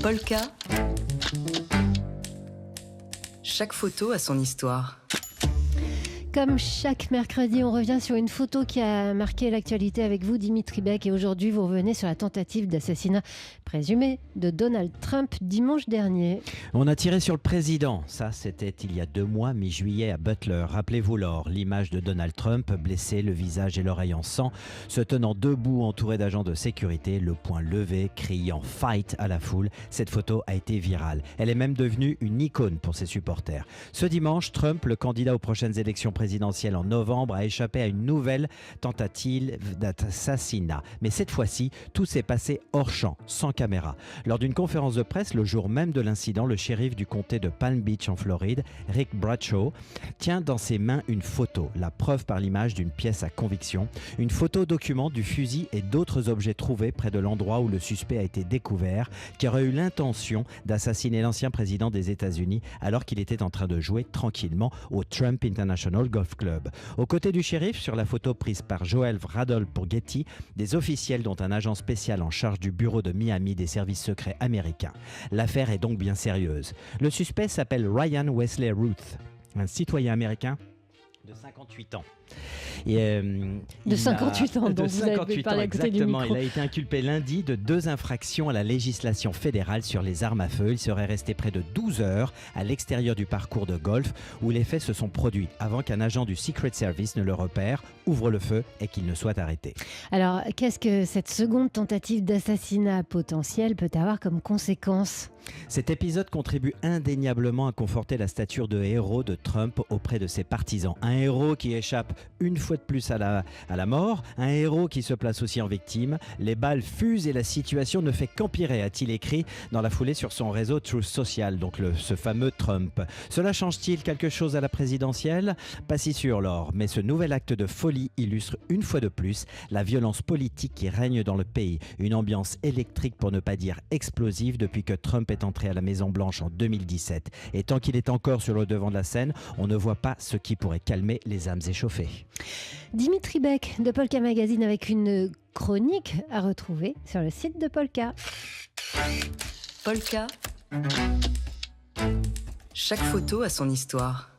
Polka. Chaque photo a son histoire. Comme chaque mercredi, on revient sur une photo qui a marqué l'actualité avec vous, Dimitri Beck. Et aujourd'hui, vous revenez sur la tentative d'assassinat présumé de Donald Trump dimanche dernier. On a tiré sur le président. Ça, c'était il y a 2 mois, mi-juillet, à Butler. Rappelez-vous lors, l'image de Donald Trump, blessé, le visage et l'oreille en sang, se tenant debout, entouré d'agents de sécurité, le poing levé, criant « Fight » à la foule. Cette photo a été virale. Elle est même devenue une icône pour ses supporters. Ce dimanche, Trump, le candidat aux prochaines élections présidentielle en novembre, a échappé à une nouvelle tentative d'assassinat. Mais cette fois-ci, tout s'est passé hors champ, sans caméra. Lors d'une conférence de presse, le jour même de l'incident, le shérif du comté de Palm Beach en Floride, Rick Bradshaw, tient dans ses mains une photo, la preuve par l'image d'une pièce à conviction. Une photo document du fusil et d'autres objets trouvés près de l'endroit où le suspect a été découvert, qui aurait eu l'intention d'assassiner l'ancien président des États-Unis alors qu'il était en train de jouer tranquillement au Trump International Golf Club. Aux côtés du shérif, sur la photo prise par Joel Vradol pour Getty, des officiels dont un agent spécial en charge du bureau de Miami des services secrets américains. L'affaire est donc bien sérieuse. Le suspect s'appelle Ryan Wesley Ruth, un citoyen américain de 58 ans. De 58 ans, donc vous avez parlé à côté du micro. Il a été inculpé lundi de 2 infractions à la législation fédérale sur les armes à feu. Il serait resté près de 12 heures à l'extérieur du parcours de golf où les faits se sont produits avant qu'un agent du Secret Service ne le repère, ouvre le feu et qu'il ne soit arrêté. Alors, qu'est-ce que cette seconde tentative d'assassinat potentiel peut avoir comme conséquence ? Cet épisode contribue indéniablement à conforter la stature de héros de Trump auprès de ses partisans. Un héros qui échappe une fois de plus à la mort, un héros qui se place aussi en victime. Les balles fusent et la situation ne fait qu'empirer, a-t-il écrit dans la foulée sur son réseau Truth Social, donc ce fameux Trump. Cela change-t-il quelque chose à la présidentielle ? Pas si sûr, Laure, mais ce nouvel acte de folie illustre une fois de plus la violence politique qui règne dans le pays. Une ambiance électrique, pour ne pas dire explosive, depuis que Trump est entré à la Maison-Blanche en 2017. Et tant qu'il est encore sur le devant de la scène, on ne voit pas ce qui pourrait calmer les âmes échauffées. Dimitri Beck de Polka Magazine avec une chronique à retrouver sur le site de Polka. Polka. Chaque photo a son histoire.